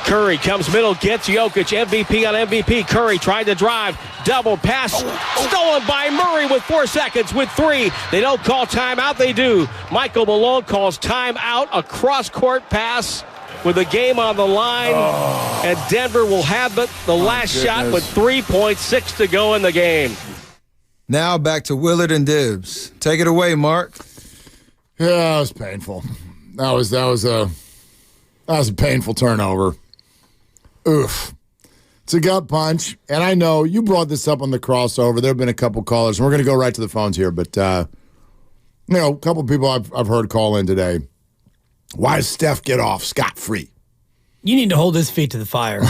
Curry comes middle, gets Jokic, MVP on MVP. Curry tried to drive, double pass, stolen by Murray with 4 seconds with 3. They don't call timeout, they do. Michael Malone calls timeout, a cross-court pass with the game on the line. And Denver will have the last shot with 3.6 to go in the game. Now back to Willard and Dibs. Take it away, Mark. Yeah, that was painful. That was a painful turnover. Oof. It's a gut punch, and I know you brought this up on the crossover. There have been a couple callers, and we're going to go right to the phones here, but a couple people I've heard call in today. Why does Steph get off scot-free? You need to hold his feet to the fire.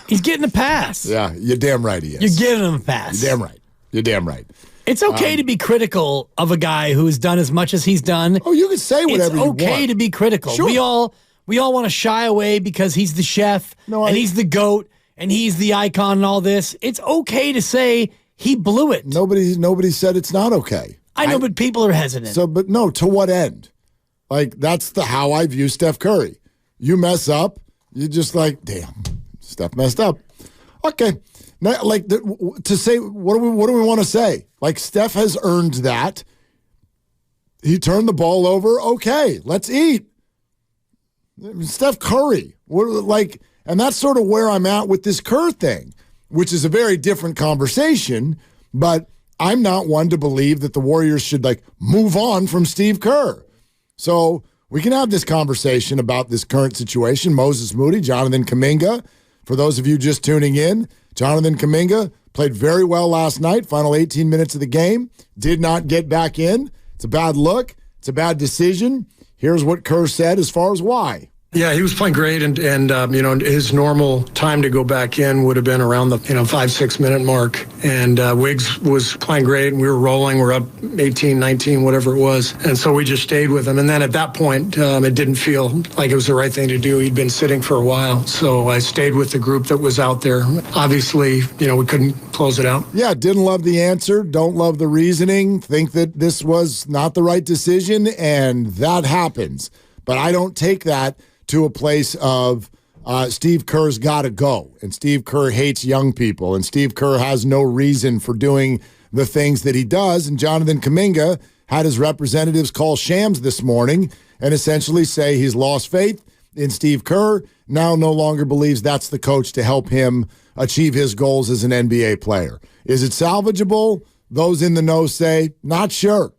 He's getting a pass. Yeah, you're damn right he is. You're giving him a pass. You're damn right. You're damn right. It's okay to be critical of a guy who's done as much as he's done. Oh, you can say whatever you want. It's okay to be critical. Sure. We all want to shy away because he's the chef and he's the GOAT and he's the icon and all this. It's okay to say he blew it. Nobody said it's not okay. I know, but people are hesitant. But no, to what end? Like, that's how I view Steph Curry. You mess up, you're just like, damn, Steph messed up. Okay. Now, to say, what do we want to say? Like, Steph has earned that. He turned the ball over. Okay, let's eat. Steph Curry. And that's sort of where I'm at with this Kerr thing, which is a very different conversation, but I'm not one to believe that the Warriors should, move on from Steve Kerr. So we can have this conversation about this current situation. Moses Moody, Jonathan Kuminga. For those of you just tuning in, Jonathan Kuminga played very well last night, final 18 minutes of the game, did not get back in. It's a bad look. It's a bad decision. Here's what Kerr said as far as why. Yeah, he was playing great, and his normal time to go back in would have been around the 5-6 minute mark. And Wiggs was playing great, and we were rolling. We're up 18, 19, whatever it was. And so we just stayed with him. And then at that point, it didn't feel like it was the right thing to do. He'd been sitting for a while. So I stayed with the group that was out there. Obviously, we couldn't close it out. Yeah, didn't love the answer, don't love the reasoning, think that this was not the right decision, and that happens. But I don't take that to a place of Steve Kerr's got to go, and Steve Kerr hates young people, and Steve Kerr has no reason for doing the things that he does. And Jonathan Kuminga had his representatives call shams this morning and essentially say he's lost faith in Steve Kerr, now no longer believes that's the coach to help him achieve his goals as an NBA player. Is it salvageable? Those in the know say, not sure.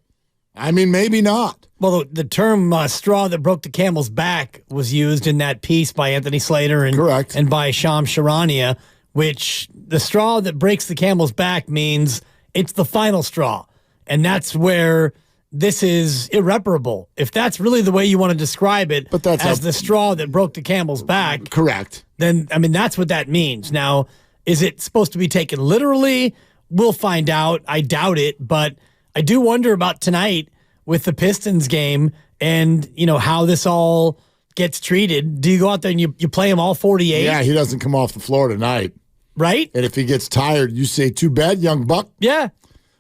I mean, maybe not. Well, the term straw that broke the camel's back was used in that piece by Anthony Slater Correct. And by Shams Charania, which the straw that breaks the camel's back means it's the final straw. And that's where this is irreparable. If that's really the way you want to describe it, as the straw that broke the camel's back. Correct. Then, that's what that means. Now, is it supposed to be taken literally? We'll find out. I doubt it, but I do wonder about tonight with the Pistons game and, how this all gets treated. Do you go out there and you play him all 48? Yeah, he doesn't come off the floor tonight. Right? And if he gets tired, you say, too bad, young buck. Yeah.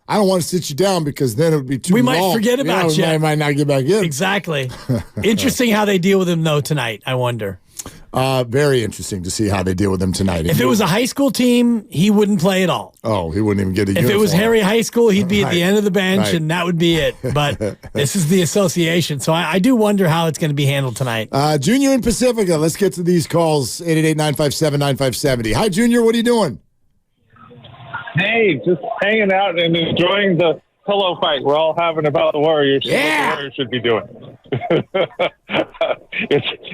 I don't want to sit you down because then it would be too long. We might forget about you. We might not get back in. Exactly. Interesting how they deal with him, though, tonight, I wonder. Very interesting to see how they deal with him tonight. If it was a high school team, he wouldn't play at all. Oh, he wouldn't even get a uniform. If it was Harry High School, he'd be at the end of the bench, and that would be it. But this is the association, so I do wonder how it's going to be handled tonight. Junior in Pacifica, let's get to these calls, 888-957-9570. Hi, Junior, what are you doing? Hey, just hanging out and enjoying the pillow fight we're all having about the Warriors. Yeah. What the Warriors should be doing.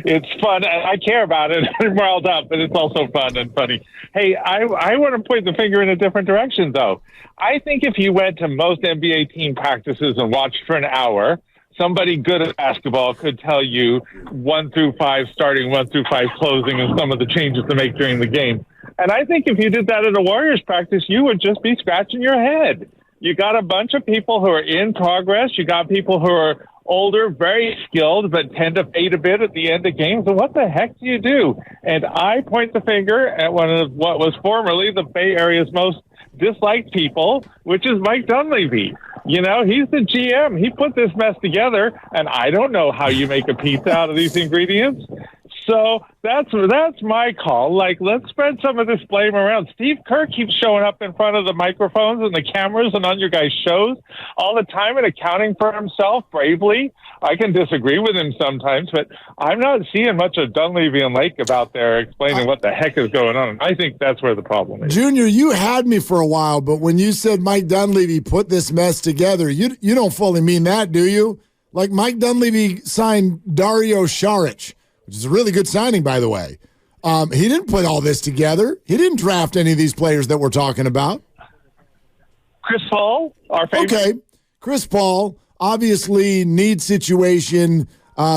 It's fun. I care about it. I'm riled up, but it's also fun and funny. Hey, I want to point the finger in a different direction, though. I think if you went to most NBA team practices and watched for an hour, somebody good at basketball could tell you 1 through 5 starting, 1 through 5 closing, and some of the changes to make during the game. And I think if you did that at a Warriors practice, you would just be scratching your head. You got a bunch of people who are in progress. You got people who are older, very skilled, but tend to fade a bit at the end of games. So what the heck do you do? And I point the finger at one of what was formerly the Bay Area's most disliked people, which is Mike Dunleavy. He's the GM. He put this mess together, and I don't know how you make a pizza out of these ingredients. So that's my call. Like, let's spread some of this blame around. Steve Kerr keeps showing up in front of the microphones and the cameras and on your guys' shows all the time and accounting for himself bravely. I can disagree with him sometimes, but I'm not seeing much of Dunleavy and Lake about there explaining what the heck is going on. I think that's where the problem is. Junior, you had me for a while, but when you said Mike Dunleavy put this mess together, you don't fully mean that, do you? Like, Mike Dunleavy signed Dario Saric, which is a really good signing, by the way. He didn't put all this together. He didn't draft any of these players that we're talking about. Chris Paul, our favorite. Okay, Chris Paul, obviously need situation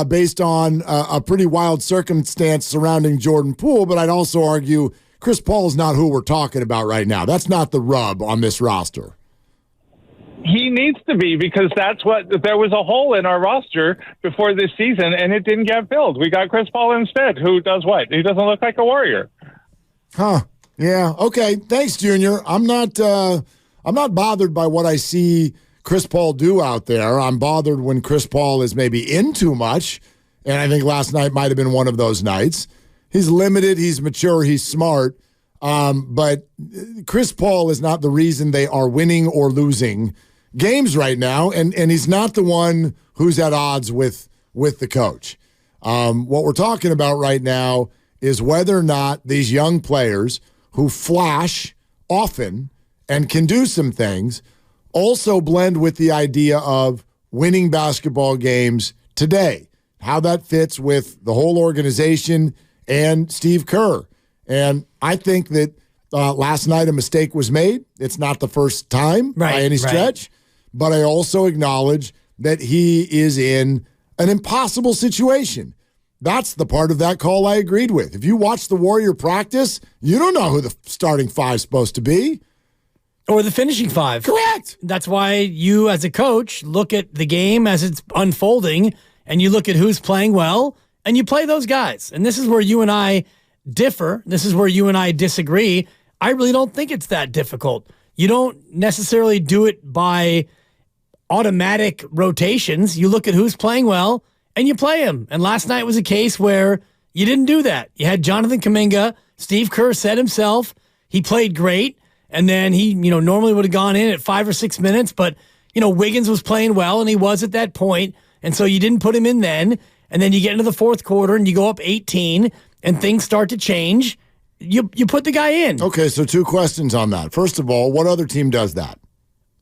based on a pretty wild circumstance surrounding Jordan Poole, but I'd also argue Chris Paul is not who we're talking about right now. That's not the rub on this roster. He needs to be, because there was a hole in our roster before this season, and it didn't get filled. We got Chris Paul instead, who does what? He doesn't look like a Warrior. Huh. Yeah. Okay. Thanks, Junior. I'm not bothered by what I see Chris Paul do out there. I'm bothered when Chris Paul is maybe in too much, and I think last night might have been one of those nights. He's limited, he's mature, he's smart, but Chris Paul is not the reason they are winning or losing games right now, and he's not the one who's at odds with the coach. What we're talking about right now is whether or not these young players who flash often and can do some things also blend with the idea of winning basketball games today, how that fits with the whole organization and Steve Kerr. And I think that last night a mistake was made. It's not the first time by any stretch, but I also acknowledge that he is in an impossible situation. That's the part of that call I agreed with. If you watch the Warrior practice, you don't know who the starting five is supposed to be. Or the finishing five. Correct. That's why you, as a coach, look at the game as it's unfolding, and you look at who's playing well, and you play those guys. And this is where you and I differ. This is where you and I disagree. I really don't think it's that difficult. You don't necessarily do it by automatic rotations. You look at who's playing well, and you play him. And last night was a case where you didn't do that. You had Jonathan Kuminga. Steve Kerr said himself he played great. And then he, normally would have gone in at 5 or 6 minutes, but, Wiggins was playing well, and he was at that point. And so you didn't put him in then. And then you get into the fourth quarter and you go up 18 and things start to change. You put the guy in. Okay, so 2 questions on that. First of all, what other team does that?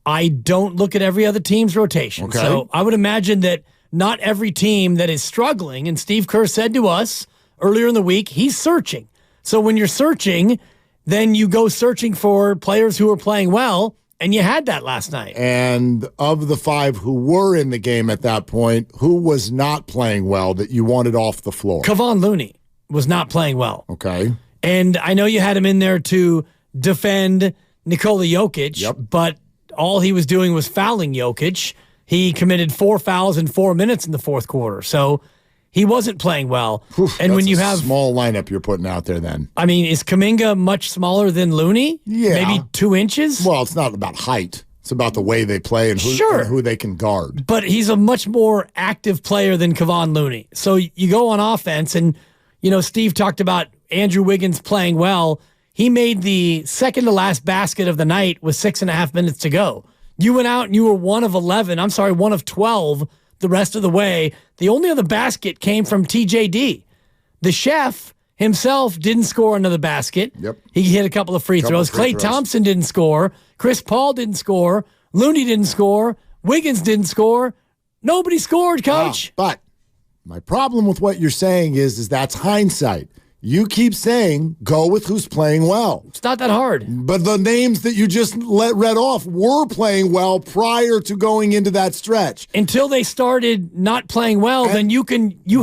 I don't look at every other team's rotation. Okay. So I would imagine that not every team that is struggling, and Steve Kerr said to us earlier in the week, he's searching. So when you're searching, then you go searching for players who are playing well, and you had that last night. And of the 5 who were in the game at that point, who was not playing well that you wanted off the floor? Kevon Looney was not playing well. Okay. And I know you had him in there to defend Nikola Jokic, but all he was doing was fouling Jokic. He committed 4 fouls in 4 minutes in the fourth quarter. So he wasn't playing well. And when you have small lineup you're putting out there then. I mean, is Kuminga much smaller than Looney? Yeah. Maybe 2 inches? Well, it's not about height. It's about the way they play and who they can guard. But he's a much more active player than Kevon Looney. So you go on offense, and, Steve talked about Andrew Wiggins playing well. He made the second to last basket of the night with 6.5 minutes to go. You went out and you were 1 of 12 the rest of the way. The only other basket came from TJD. The chef himself didn't score another basket. Yep. He hit a couple of free throws. Klay Thompson didn't score. Chris Paul didn't score. Looney didn't score. Wiggins didn't score. Nobody scored, Coach. But my problem with what you're saying is that's hindsight. You keep saying go with who's playing well. It's not that hard. But the names that you just read off were playing well prior to going into that stretch. Until they started not playing well, then you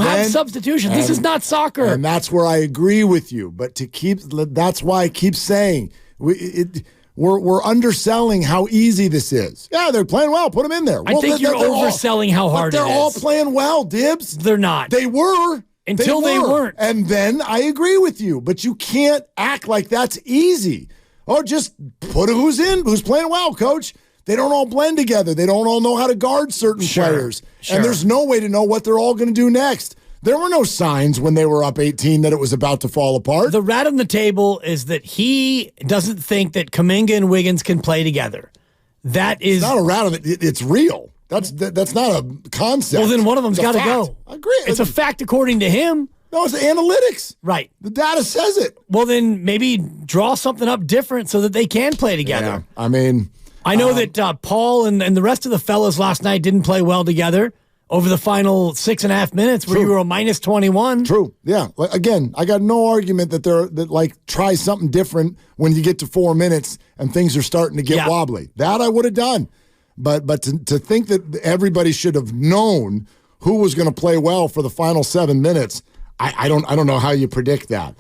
have substitutions. This is not soccer. And that's where I agree with you. But that's why I keep saying we're underselling how easy this is. Yeah, they're playing well. Put them in there. I think you're overselling how hard it is. They're all playing well, Dibs. They're not. They were. Until they weren't. And then I agree with you, but you can't act like that's easy. Oh, just put who's playing well, Coach. They don't all blend together. They don't all know how to guard certain players. And there's no way to know what they're all going to do next. There were no signs when they were up 18 that it was about to fall apart. The rat on the table is that he doesn't think that Kuminga and Wiggins can play together. That is It's not a rat on it. It's real. That's not a concept. well, then one of them's It's a got to fact. go. I agree. It's a fact according to him. No, it's the analytics. Right. The data says it. Well, then maybe draw something up different so that they can play together. Yeah. I mean, I know that Paul and the rest of the fellas last night didn't play well together over the final 6.5 minutes where you were a minus 21. true. Yeah. Like, again, I got no argument that try something different when you get to 4 minutes and things are starting to get wobbly. That I would have done. But to think that everybody should have known who was going to play well for the final 7 minutes, I don't know how you predict that.